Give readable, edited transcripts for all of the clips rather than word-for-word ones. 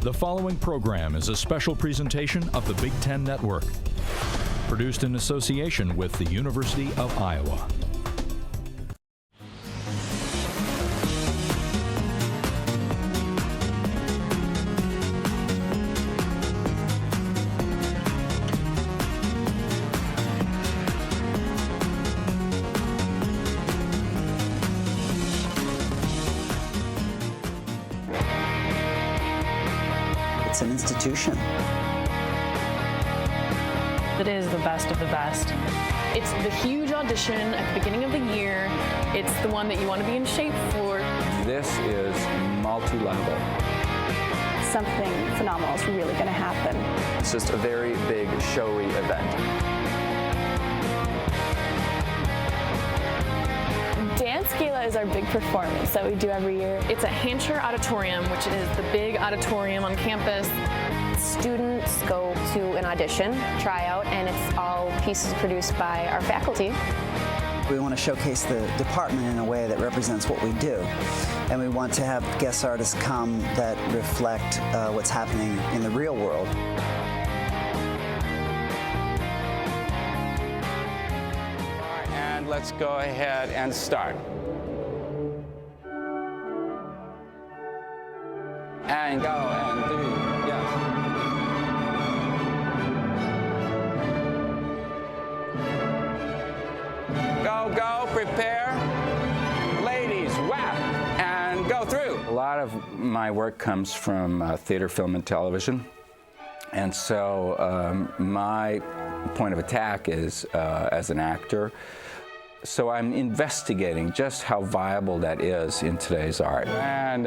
The following program is a special presentation of the Big Ten Network, produced in association with the University of Iowa. It's an institution. It is the best of the best. It's the huge audition at the beginning of the year. It's the one that you want to be in shape for. This is multi-level. Something phenomenal is really going to happen. It's just a very big, showy event. Dance Gala is our big performance that we do every year. It's at Hampshire Auditorium, which is the big auditorium on campus. Students go to an audition, tryout, and it's all pieces produced by our faculty. We want to showcase the department in a way that represents what we do. And we want to have guest artists come that reflect what's happening in the real world. And let's go ahead and start. And go, and do, yes. Go, go, prepare. Ladies, whap, and go through. A lot of my work comes from theater, film, and television. And so my point of attack is as an actor. So I'm investigating just how viable that is in today's art. And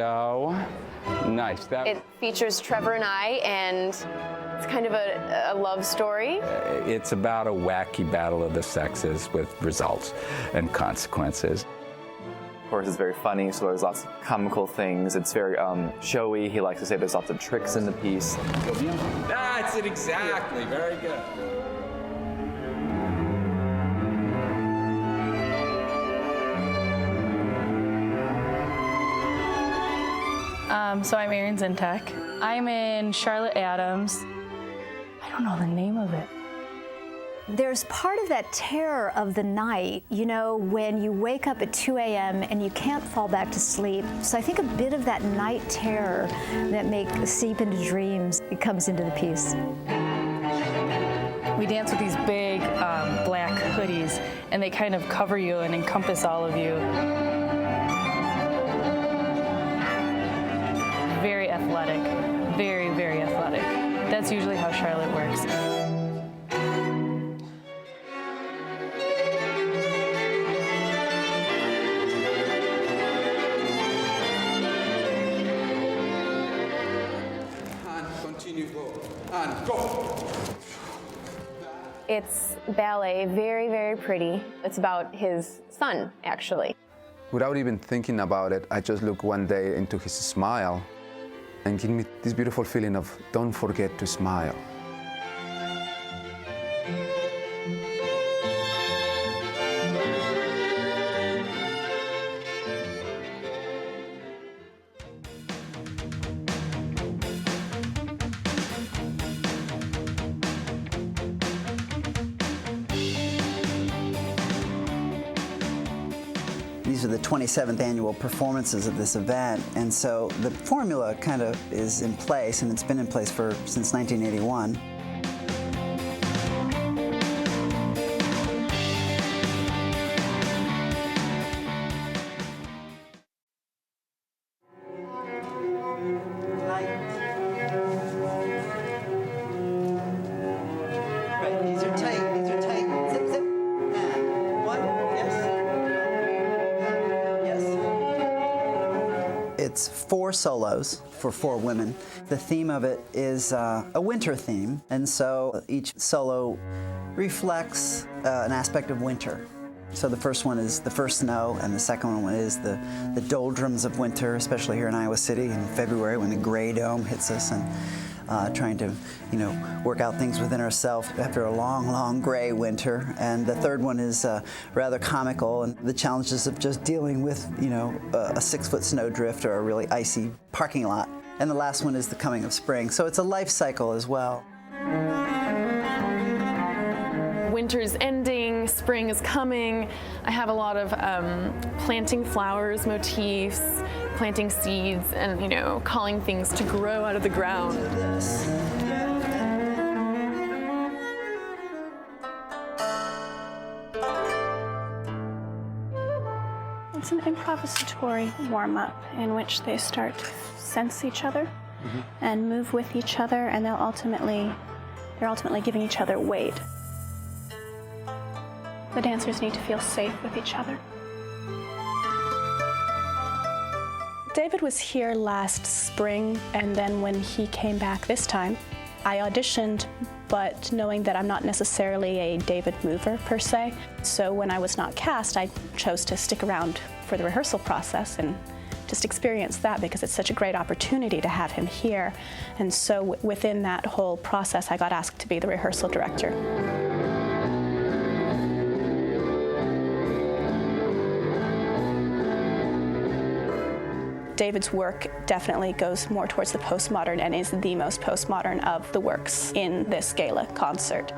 nice. It features Trevor and I, and it's kind of a love story. It's about a wacky battle of the sexes with results and consequences. Of course, it's very funny, so there's lots of comical things. It's very showy. He likes to say there's lots of tricks in the piece. That's it exactly. Very good. So I'm Erin Zintek. I'm in Charlotte Adams. I don't know the name of it. There's part of that terror of the night, you know, when you wake up at 2 a.m. and you can't fall back to sleep. So I think a bit of that night terror that seep into dreams, it comes into the piece. We dance with these big black hoodies, and they kind of cover you and encompass all of you. Very athletic, very, very athletic. That's usually how Charlotte works. And continue forward, and go. It's ballet, very, very pretty. It's about his son, actually. Without even thinking about it, I just looked one day into his smile and give me this beautiful feeling of don't forget to smile. These are the 27th annual performances of this event, and so the formula kind of is in place, and it's been in place since 1981. Right, these are tight, zip, zip, and one, yes. It's 4 solos for 4 women. The theme of it is a winter theme, and so each solo reflects an aspect of winter. So the first one is the first snow, and the second one is the doldrums of winter, especially here in Iowa City in February when the gray dome hits us, and trying to, work out things within ourselves after a long, long gray winter. And the third one is rather comical, and the challenges of just dealing with, a 6-foot snowdrift or a really icy parking lot. And the last one is the coming of spring. So it's a life cycle as well. Winter's ending, spring is coming. I have a lot of planting flowers motifs, planting seeds, and, you know, calling things to grow out of the ground. It's an improvisatory warm-up in which they start to sense each other and move with each other, and they're ultimately giving each other weight. The dancers need to feel safe with each other. David was here last spring, and then when he came back this time, I auditioned, but knowing that I'm not necessarily a David mover per se. So when I was not cast, I chose to stick around for the rehearsal process and just experience that because it's such a great opportunity to have him here. And so within that whole process, I got asked to be the rehearsal director. David's work definitely goes more towards the postmodern and is the most postmodern of the works in this gala concert.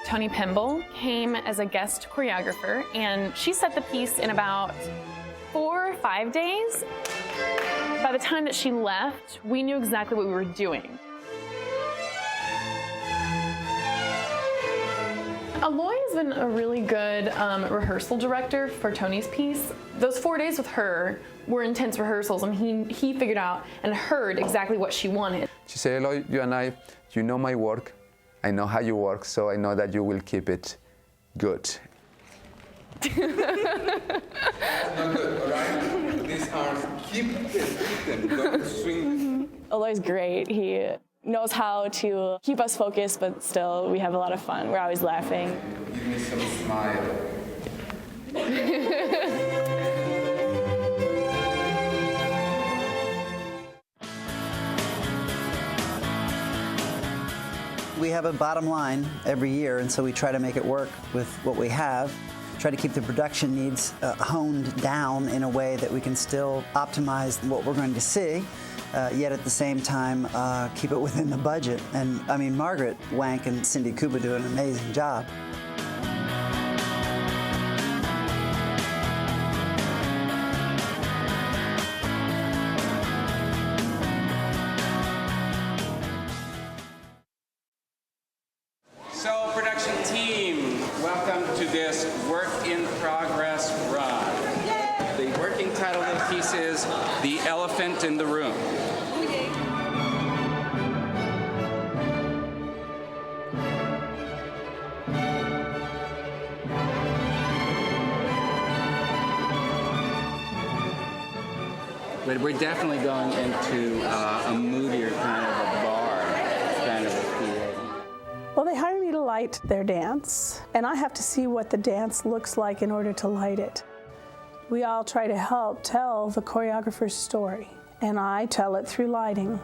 Tony Pimble came as a guest choreographer, and she set the piece in about 4 or 5 days. By the time that she left, we knew exactly what we were doing. Aloy has been a really good rehearsal director for Tony's piece. Those 4 days with her were intense rehearsals, and he figured out and heard exactly what she wanted. She said, Eloy, you and I, you know my work. I know how you work, so I know that you will keep it good. That's not good, all right? These arms, keep them, don't swing. Aloy's great. He knows how to keep us focused, but still, we have a lot of fun. We're always laughing. Give me some smile. We have a bottom line every year, and so we try to make it work with what we have. Try to keep the production needs honed down in a way that we can still optimize what we're going to see, yet at the same time keep it within the budget. And I mean, Margaret Wank and Cindy Kuba do an amazing job. So, production team, welcome to this work in progress run. The working title of the piece is The Elephant in the Room. But we're definitely going into a moodier kind of a bar, kind of a feel. Well, they hire me to light their dance, and I have to see what the dance looks like in order to light it. We all try to help tell the choreographer's story, and I tell it through lighting.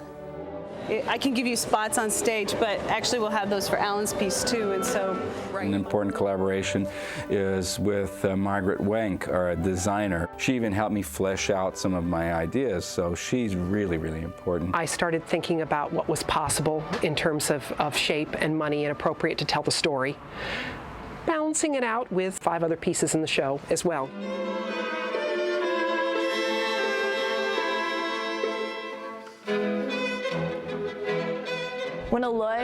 I can give you spots on stage, but actually we'll have those for Alan's piece too, and so... An important collaboration is with Margaret Wank, our designer. She even helped me flesh out some of my ideas, so she's really, really important. I started thinking about what was possible in terms of shape and money and appropriate to tell the story, balancing it out with 5 other pieces in the show as well.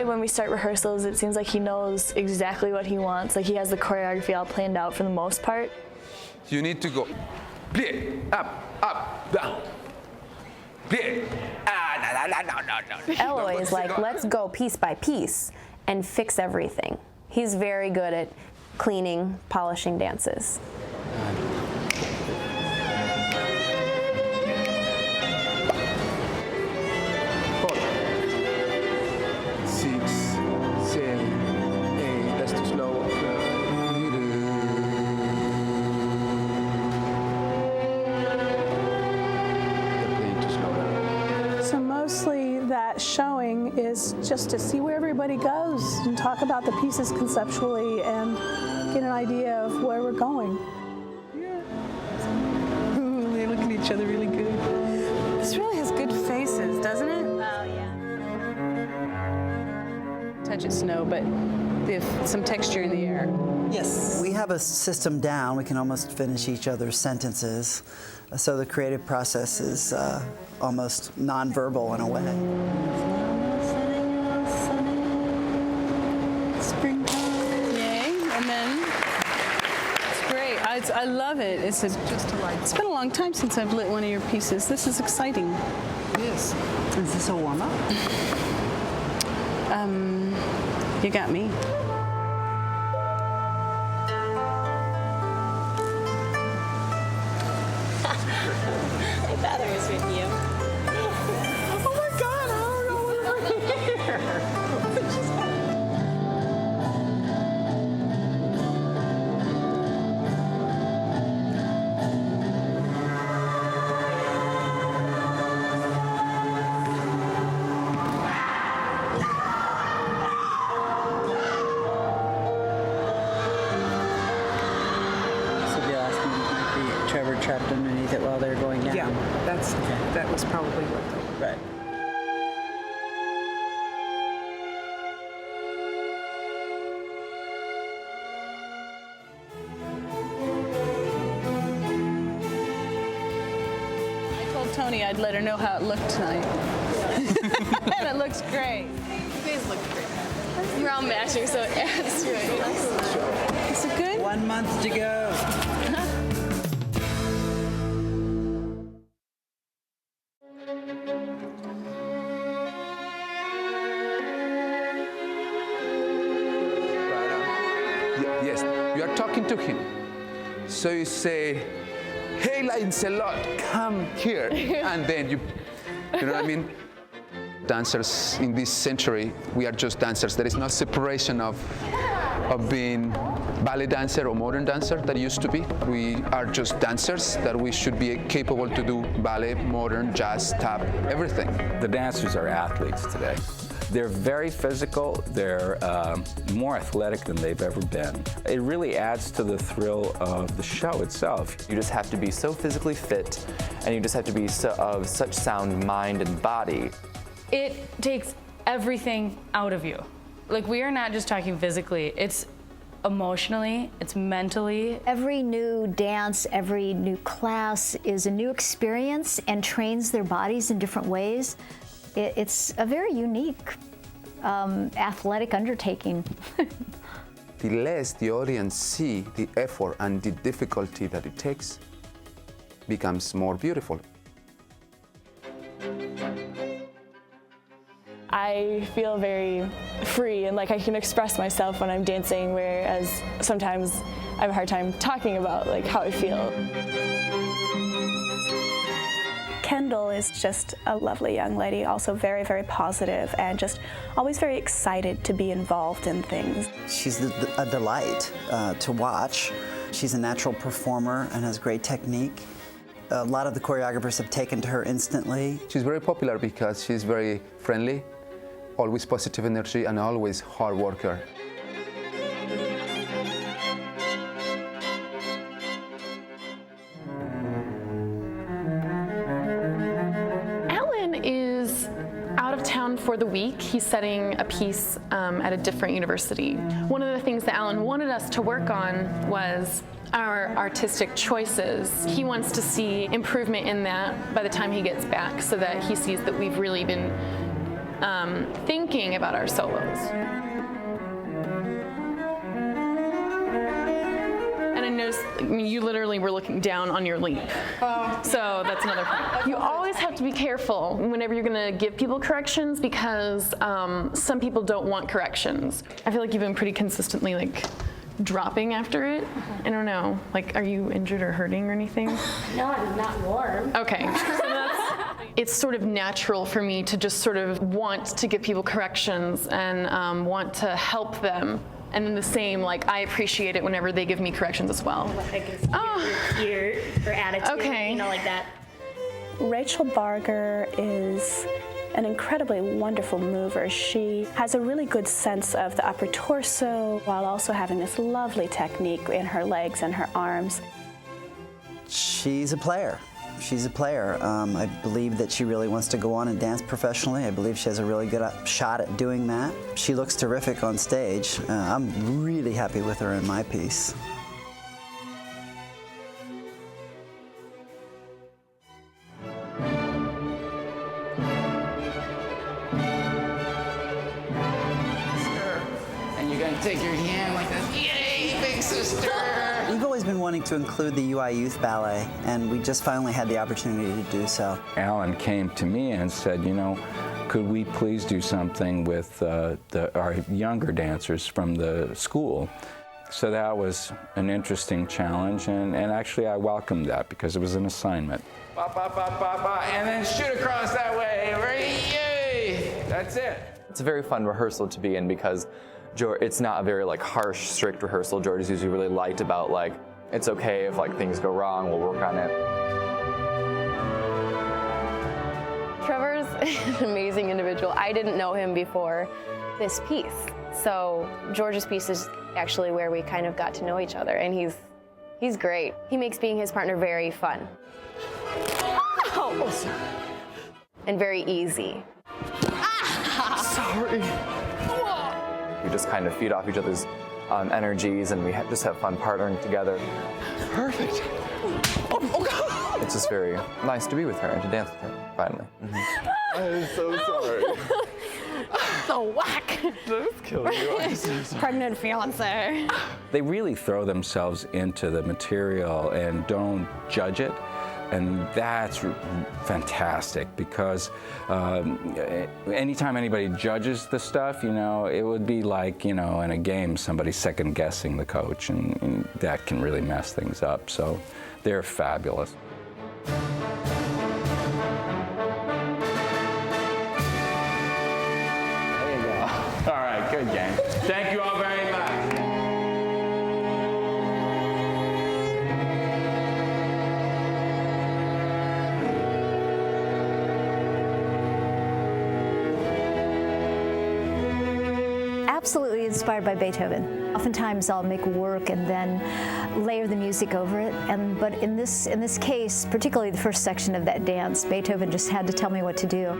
When we start rehearsals, it seems like he knows exactly what he wants. Like he has the choreography all planned out for the most part. You need to go up, down. Eloy is like, let's go piece by piece and fix everything. He's very good at cleaning, polishing dances. thing is just to see where everybody goes and talk about the pieces conceptually and get an idea of where we're going. Ooh, they look at each other really good. This really has good faces, doesn't it? Oh, yeah. Touch it, Snow, but there's some texture in the air. Yes. We have a system down. We can almost finish each other's sentences. So the creative process is almost nonverbal in a way. Springtime. Yay. And then it's great. I love it. It's been a long time since I've lit one of your pieces. This is exciting. Yes. Is this a warm-up? You got me. I thought it was with you. Oh my God, I don't know what we're here. Trevor trapped underneath it while they're going down. Yeah, that was probably what they were. Right. I told Tony I'd let her know how it looked tonight. And it looks great. You guys look great. We're all matching, so it adds to it. Is it good? 1 month to go. Yes, you are talking to him. So you say, hey, Lancelot, come here. And then you know what I mean? Dancers in this century, we are just dancers. There is no separation of being ballet dancer or modern dancer that used to be. We are just dancers, that we should be capable to do ballet, modern, jazz, tap, everything. The dancers are athletes today. They're very physical. They're more athletic than they've ever been. It really adds to the thrill of the show itself. You just have to be so physically fit, and you just have to be of such sound mind and body. It takes everything out of you. Like, we are not just talking physically, it's emotionally, it's mentally. Every new dance, every new class is a new experience and trains their bodies in different ways. It's a very unique athletic undertaking. The less the audience see the effort and the difficulty that it takes, becomes more beautiful. I feel very free and like I can express myself when I'm dancing, whereas sometimes I have a hard time talking about like how I feel. Kendall is just a lovely young lady, also very, very positive and just always very excited to be involved in things. She's a delight to watch. She's a natural performer and has great technique. A lot of the choreographers have taken to her instantly. She's very popular because she's very friendly, always positive energy, and always hard worker. Alan is out of town for the week. He's setting a piece at a different university. One of the things that Alan wanted us to work on was our artistic choices. He wants to see improvement in that by the time he gets back, so that he sees that we've really been thinking about our solos. And I noticed, you literally were looking down on your leap. So that's another point. You always have to be careful whenever you're gonna give people corrections, because some people don't want corrections. I feel like you've been pretty consistently like dropping after it. I don't know, like, are you injured or hurting or anything? No, I'm not warm. Okay, so it's sort of natural for me to just sort of want to give people corrections and want to help them. And then the same, like, I appreciate it whenever they give me corrections as well. Your attitude, Okay. you know, like that. Rachel Barger is an incredibly wonderful mover. She has a really good sense of the upper torso while also having this lovely technique in her legs and her arms. She's a player. She's a player. I believe that she really wants to go on and dance professionally. I believe she has a really good shot at doing that. She looks terrific on stage. I'm really happy with her in my piece. And you're gonna take your hand like this. Yay, big sister! We've always been wanting to include the UI Youth Ballet, and we just finally had the opportunity to do so. Alan came to me and said, you know, could we please do something with our younger dancers from the school? So that was an interesting challenge, and actually I welcomed that because it was an assignment. Ba, ba, ba, ba, ba, and then shoot across that way. Yay! That's it. It's a very fun rehearsal to be in because it's not a very harsh, strict rehearsal. George is usually really light about it's okay if things go wrong, we'll work on it. Trevor's an amazing individual. I didn't know him before this piece. So George's piece is actually where we kind of got to know each other, and he's great. He makes being his partner very fun. Oh. And very easy. Sorry. We just kind of feed off each other's energies, and we just have fun partnering together. Perfect. Oh, God. It's just very nice to be with her and to dance with her, finally. I'm so sorry. So whack. That's killing you. I'm so sorry. Pregnant fiance. They really throw themselves into the material and don't judge it. And that's fantastic because anytime anybody judges the stuff, it would be like, in a game, somebody second guessing the coach, and that can really mess things up. So they're fabulous. There you go. All right, good game. Thank you all very much. Absolutely inspired by Beethoven. Oftentimes I'll make work and then layer the music over it. But in this case, particularly the first section of that dance, Beethoven just had to tell me what to do.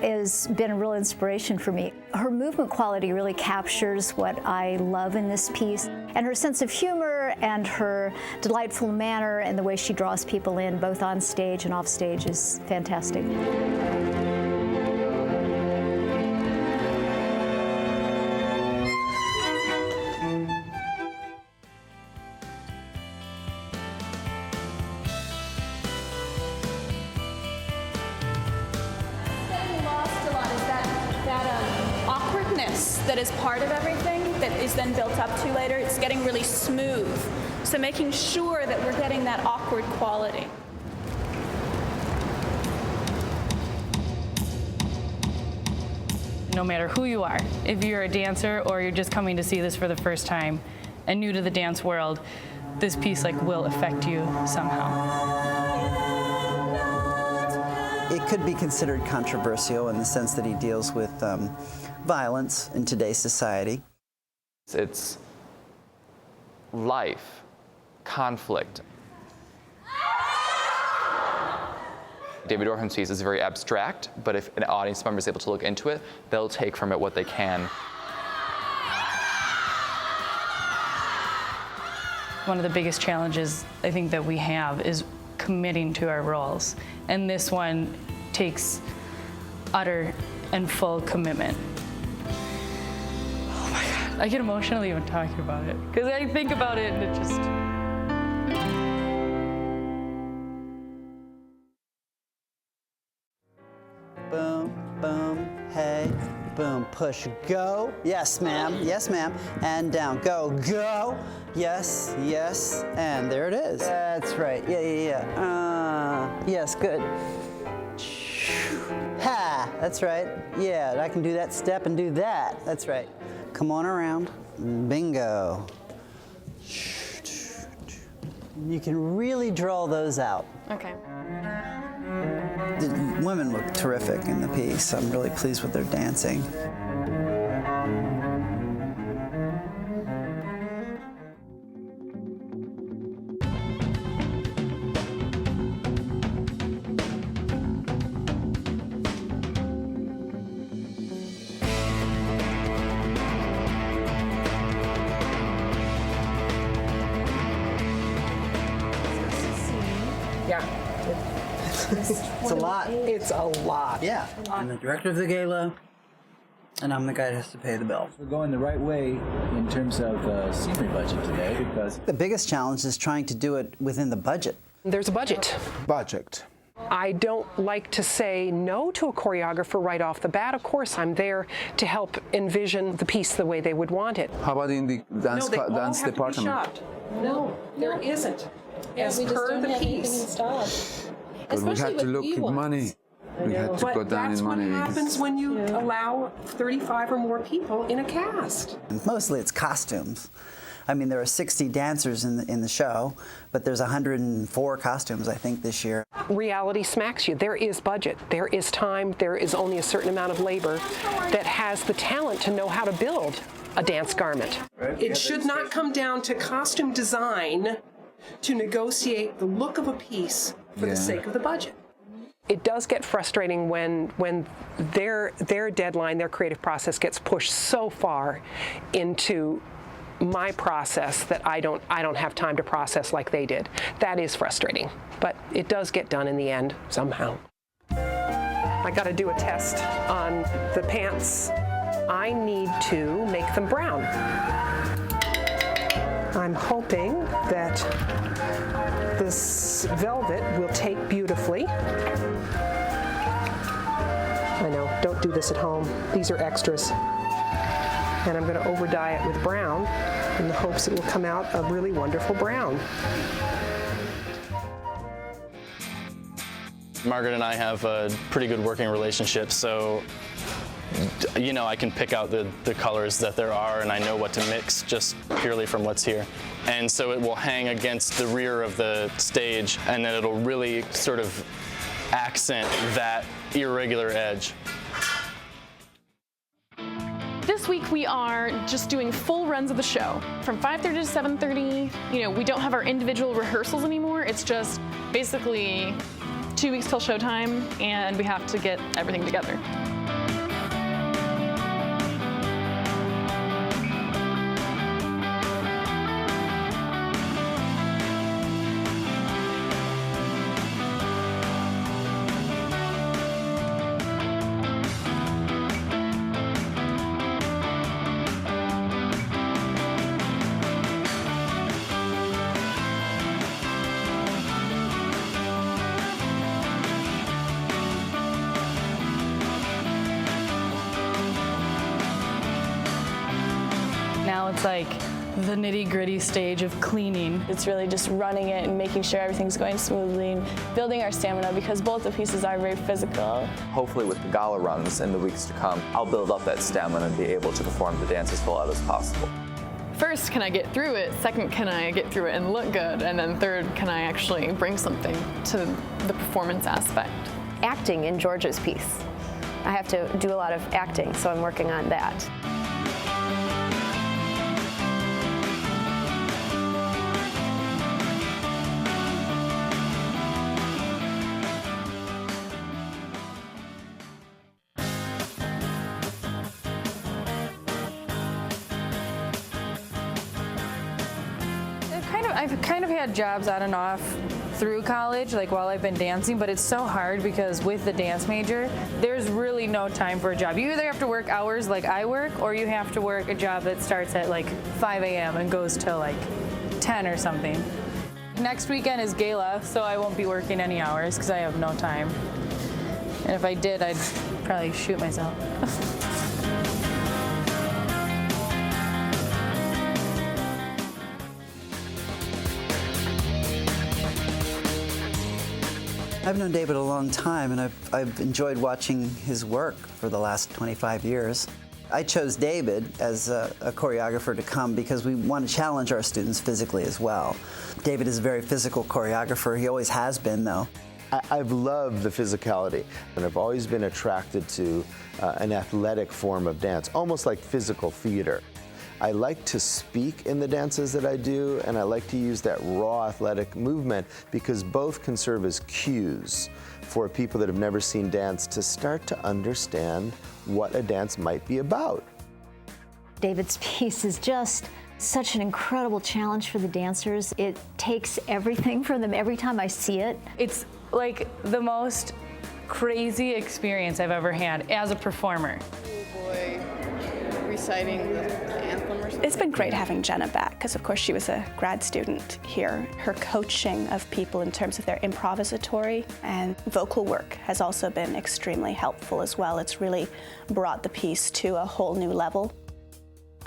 Has been a real inspiration for me. Her movement quality really captures what I love in this piece, and her sense of humor and her delightful manner and the way she draws people in both on stage and off stage is fantastic. That is part of everything that is then built up to later. It's getting really smooth. So making sure that we're getting that awkward quality. No matter who you are, if you're a dancer or you're just coming to see this for the first time and new to the dance world, this piece will affect you somehow. It could be considered controversial in the sense that he deals with violence in today's society. It's life, conflict. David Orham's piece is very abstract, but if an audience member is able to look into it, they'll take from it what they can. One of the biggest challenges I think that we have is committing to our roles. And this one takes utter and full commitment. Oh my God, I get emotional even talking about it because I think about it and it just... Boom, boom, hey, boom, push, go. Yes, ma'am, yes, ma'am. And down, go, go. Yes, yes, and there it is. That's right, yeah. Yes, good. Ha, that's right. Yeah, I can do that step and do that. That's right. Come on around. Bingo. You can really draw those out. Okay. The women look terrific in the piece. I'm really pleased with their dancing. It's a lot. It's a lot. Yeah. I'm the director of the gala, and I'm the guy that has to pay the bill. We're going the right way in terms of scenery budget today because the biggest challenge is trying to do it within the budget. There's a budget. Budget. I don't like to say no to a choreographer right off the bat. Of course, I'm there to help envision the piece the way they would want it. How about in the dance, No, they all dance have department? to be shot. No, there isn't. As per the piece. But we had to look at money. We had to go down in money. But that's what happens when you allow 35 or more people in a cast. And mostly it's costumes. I mean, there are 60 dancers in the show, but there's 104 costumes, I think, this year. Reality smacks you. There is budget. There is time. There is only a certain amount of labor that has the talent to know how to build a dance garment. It should not come down to costume design to negotiate the look of a piece for the sake of the budget. It does get frustrating when their deadline, their creative process gets pushed so far into my process that I don't have time to process like they did. That is frustrating, but it does get done in the end somehow. I got to do a test on the pants. I need to make them brown. I'm hoping that this velvet will take beautifully. I know, don't do this at home. These are extras. And I'm going to over dye it with brown in the hopes it will come out a really wonderful brown. Margaret and I have a pretty good working relationship, so you know, I can pick out the colors that there are, and I know what to mix just purely from what's here. And so it will hang against the rear of the stage, and then it'll really sort of accent that irregular edge. This week we are just doing full runs of the show from 5:30 to 7:30. You know, we don't have our individual rehearsals anymore. It's just basically 2 weeks till showtime, and we have to get everything together. Now it's like the nitty-gritty stage of cleaning. It's really just running it and making sure everything's going smoothly and building our stamina because both the pieces are very physical. Hopefully with the gala runs in the weeks to come, I'll build up that stamina and be able to perform the dance as full out as possible. First, can I get through it? Second, can I get through it and look good? And then third, can I actually bring something to the performance aspect? Acting in George's piece. I have to do a lot of acting, so I'm working on that. I've kind of had jobs on and off through college, like while I've been dancing, but it's so hard because with the dance major, there's really no time for a job. You either have to work hours like I work, or you have to work a job that starts at like 5 a.m. and goes till like 10 or something. Next weekend is Gala, so I won't be working any hours because I have no time. And if I did, I'd probably shoot myself. I've known David a long time, and I've enjoyed watching his work for the last 25 years. I chose David as a choreographer to come because we want to challenge our students physically as well. David is a very physical choreographer. He always has been, though. I've loved the physicality, and I've always been attracted to an athletic form of dance, almost like physical theater. I like to speak in the dances that I do, and I like to use that raw athletic movement because both can serve as cues for people that have never seen dance to start to understand what a dance might be about. David's piece is just such an incredible challenge for the dancers. It takes everything from them every time I see it. It's like the most crazy experience I've ever had as a performer. Oh boy, reciting the anthem or something. It's been great having Jenna back because, of course, she was a grad student here. Her coaching of people in terms of their improvisatory and vocal work has also been extremely helpful as well. It's really brought the piece to a whole new level.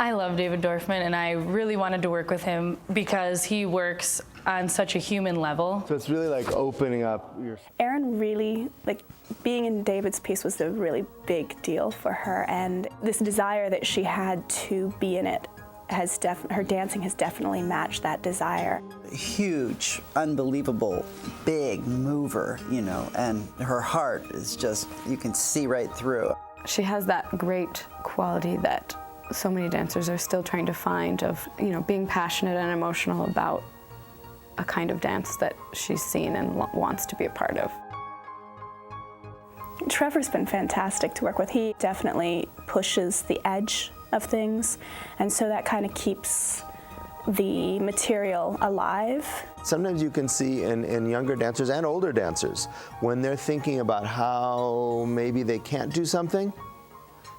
I love David Dorfman, and I really wanted to work with him because he works on such a human level. So it's really like opening up your... Erin really, being in David's piece was a really big deal for her, and this desire that she had to be in it her dancing has definitely matched that desire. Huge, unbelievable, big mover, you know, and her heart is just, you can see right through. She has that great quality that so many dancers are still trying to find of, you know, being passionate and emotional about a kind of dance that she's seen and wants to be a part of. Trevor's been fantastic to work with. He definitely pushes the edge of things, and so that kind of keeps the material alive. Sometimes you can see in younger dancers and older dancers when they're thinking about how maybe they can't do something.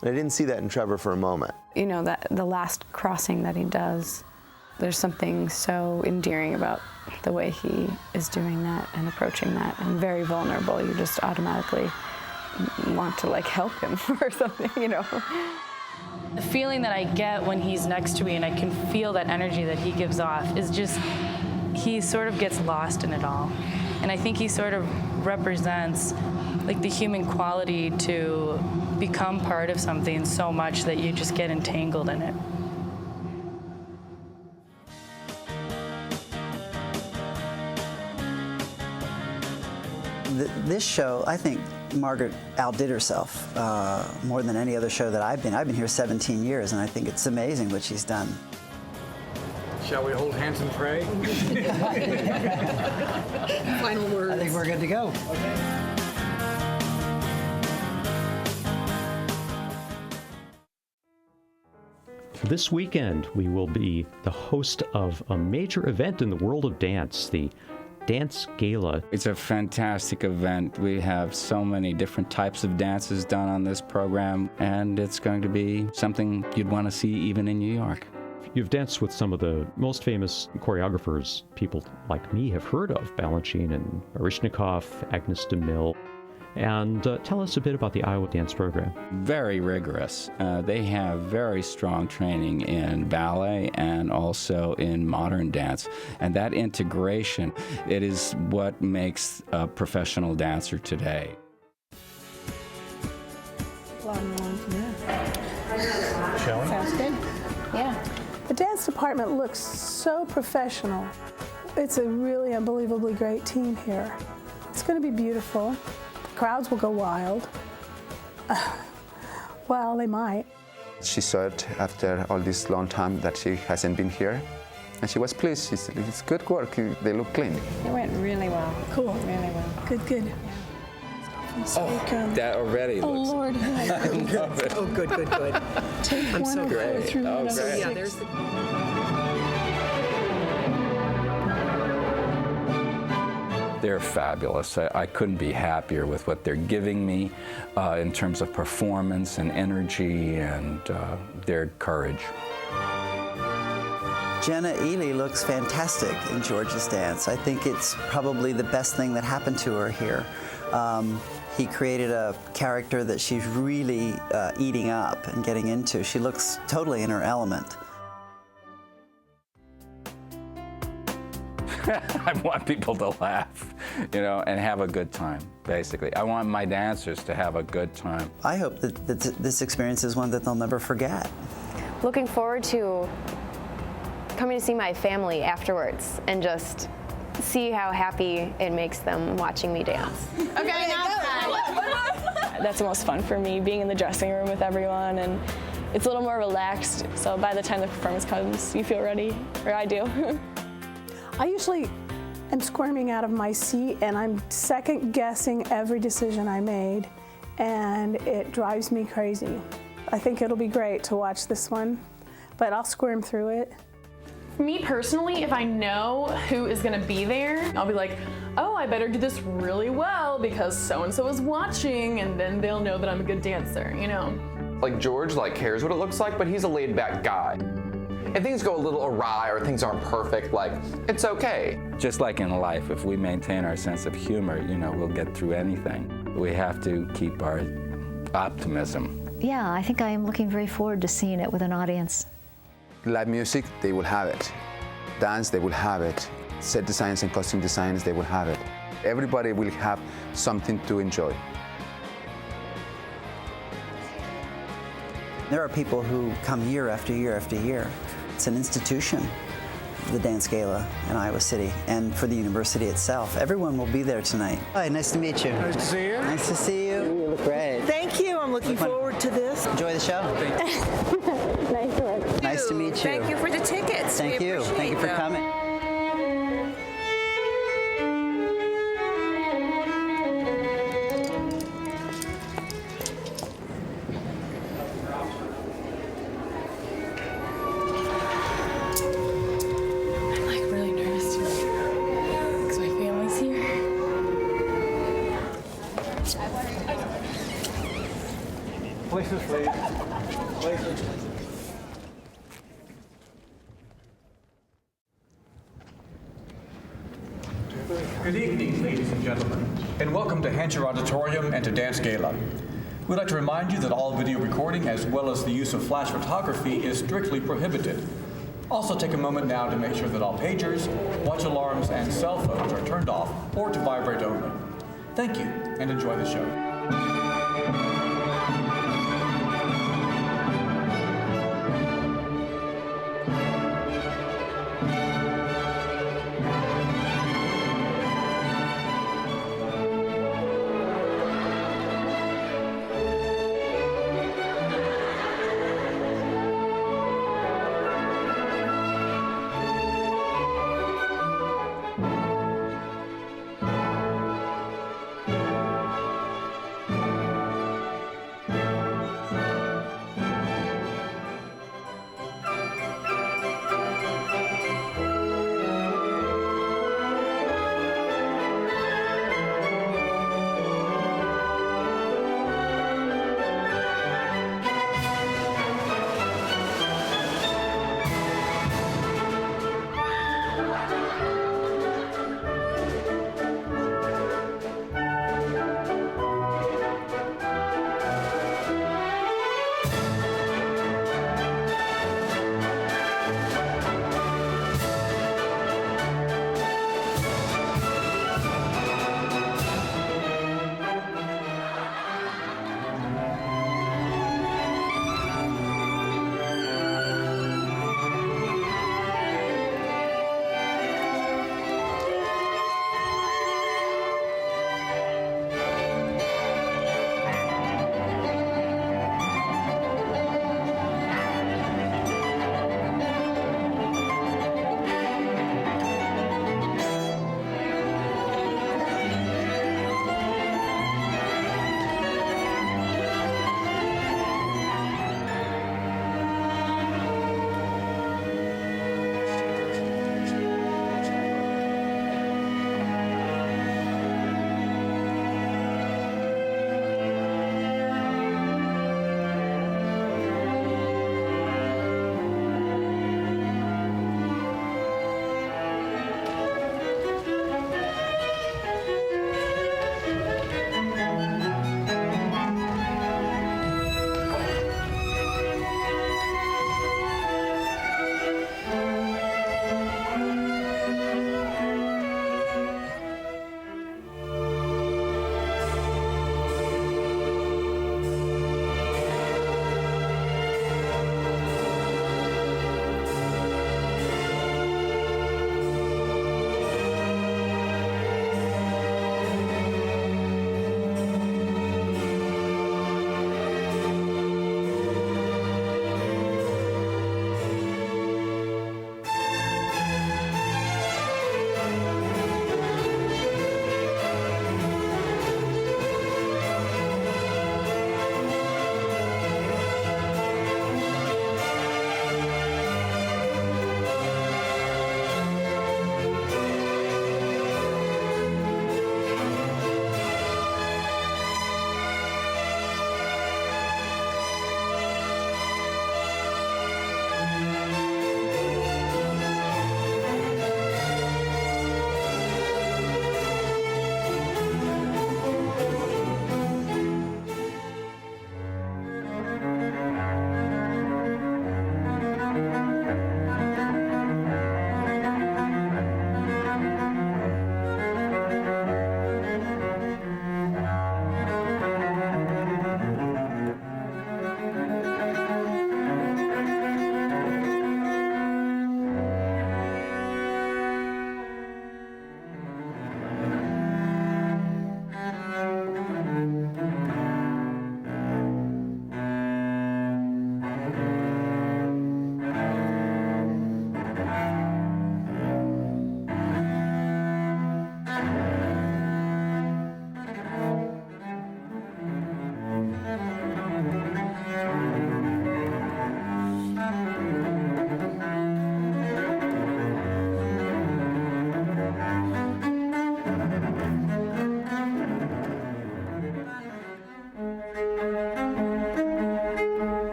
And I didn't see that in Trevor for a moment. You know, that the last crossing that he does, there's something so endearing about the way he is doing that and approaching that, and very vulnerable. You just automatically want to help him or something, you know. The feeling that I get when he's next to me and I can feel that energy that he gives off is just, he sort of gets lost in it all. And I think he sort of represents the human quality to become part of something so much that you just get entangled in it. This show, I think Margaret outdid herself more than any other show that I've been. I've been here 17 years, and I think it's amazing what she's done. Shall we hold hands and pray? Final words. I think we're good to go. This weekend, we will be the host of a major event in the world of dance, the Dance Gala. It's a fantastic event. We have so many different types of dances done on this program, and it's going to be something you'd want to see even in New York. You've danced with some of the most famous choreographers people like me have heard of, Balanchine and Baryshnikov, Agnes DeMille. And tell us a bit about the Iowa dance program. Very rigorous. They have very strong training in ballet and also in modern dance. And that integration, it is what makes a professional dancer today. Shall we? Sounds good. Yeah. The dance department looks so professional. It's a really unbelievably great team here. It's going to be beautiful. Crowds will go wild. Well, they might. She saw it after all this long time that she hasn't been here, and she was pleased. She said, "It's good work. They look clean." It went really well. Cool. Really well. Good, good. That already looks... Oh, Lord. I love it. Oh, good, good, good. Take I'm one so over great. through Oh, one over great. Yeah, six. there's the... They're fabulous. I couldn't be happier with what they're giving me in terms of performance and energy and their courage. Jenna Ely looks fantastic in George's dance. I think it's probably the best thing that happened to her here. He created a character that she's really eating up and getting into. She looks totally in her element. I want people to laugh, and have a good time, basically. I want my dancers to have a good time. I hope that this experience is one that they'll never forget. Looking forward to coming to see my family afterwards and just see how happy it makes them watching me dance. Okay, that's the most fun for me, being in the dressing room with everyone, and it's a little more relaxed, so by the time the performance comes, you feel ready, or I do. I usually am squirming out of my seat, and I'm second guessing every decision I made, and it drives me crazy. I think it'll be great to watch this one, but I'll squirm through it. Me personally, if I know who is gonna be there, I'll be like, oh, I better do this really well because so-and-so is watching, and then they'll know that I'm a good dancer, Like George cares what it looks like, but he's a laid back guy. If things go a little awry or things aren't perfect, it's okay. Just like in life, if we maintain our sense of humor, we'll get through anything. We have to keep our optimism. Yeah, I think I am looking very forward to seeing it with an audience. Live music, they will have it. Dance, they will have it. Set designs and costume designs, they will have it. Everybody will have something to enjoy. There are people who come year after year after year. It's an institution, the Dance Gala in Iowa City, and for the university itself. Everyone will be there tonight. Hi, nice to meet you. Nice to see you. Nice to see you. You look great. Thank you. I'm looking forward to this. Enjoy the show. Nice work. Nice to meet you. Thank you for the tickets. Thank We you. appreciate Thank you for them. coming. I'm really nervous tonight because my family's here. Places, please. Places. Good evening, ladies and gentlemen, and welcome to Hancher Auditorium and to Dance Gala. We'd like to remind you that all video recording as well as the use of flash photography is strictly prohibited. Also take a moment now to make sure that all pagers, watch alarms, and cell phones are turned off or to vibrate only. Thank you, and enjoy the show.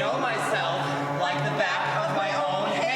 know myself like the back of my own hand.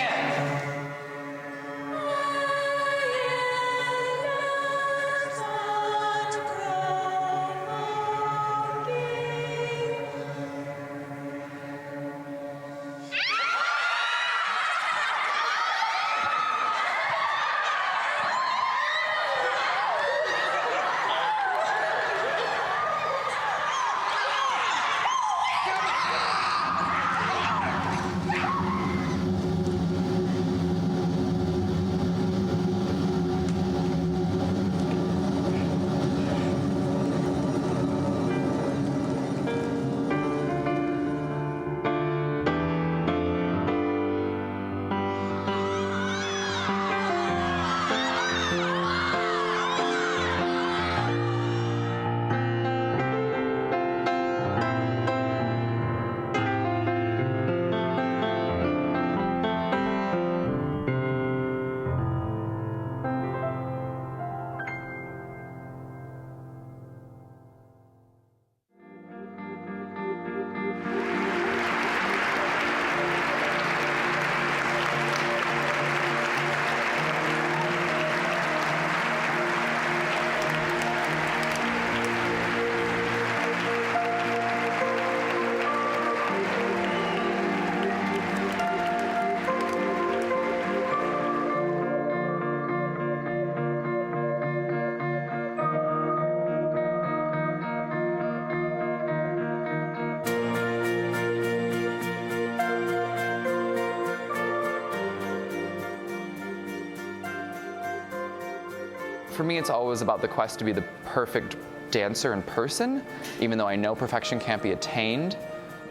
For me, it's always about the quest to be the perfect dancer in person, even though I know perfection can't be attained.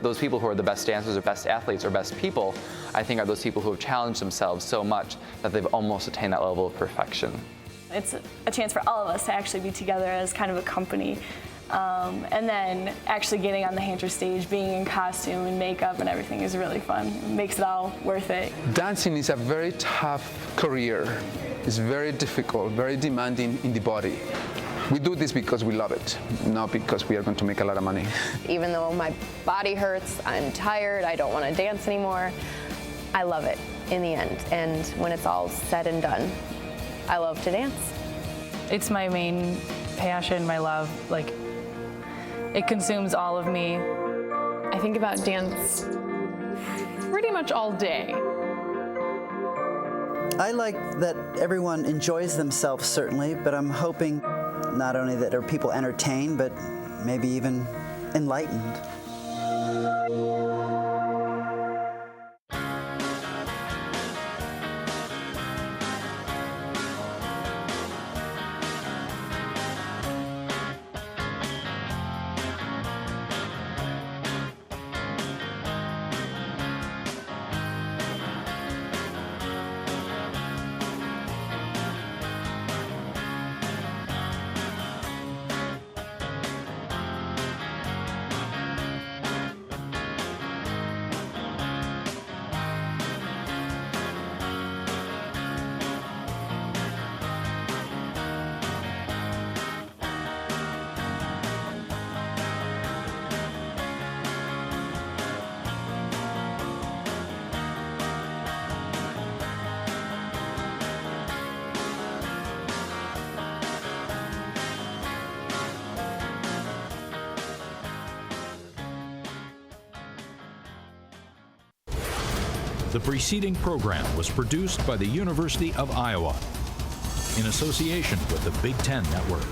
Those people who are the best dancers or best athletes or best people, I think are those people who have challenged themselves so much that they've almost attained that level of perfection. It's a chance for all of us to actually be together as kind of a company. And then actually getting on the Hancher stage, being in costume and makeup and everything is really fun. It makes it all worth it. Dancing is a very tough career. It's very difficult, very demanding in the body. We do this because we love it, not because we are going to make a lot of money. Even though my body hurts, I'm tired, I don't want to dance anymore, I love it in the end. And when it's all said and done, I love to dance. It's my main passion, my love. Like, it consumes all of me. I think about dance pretty much all day. I like that everyone enjoys themselves, certainly, but I'm hoping not only that are people entertained, but maybe even enlightened. The preceding program was produced by the University of Iowa in association with the Big Ten Network.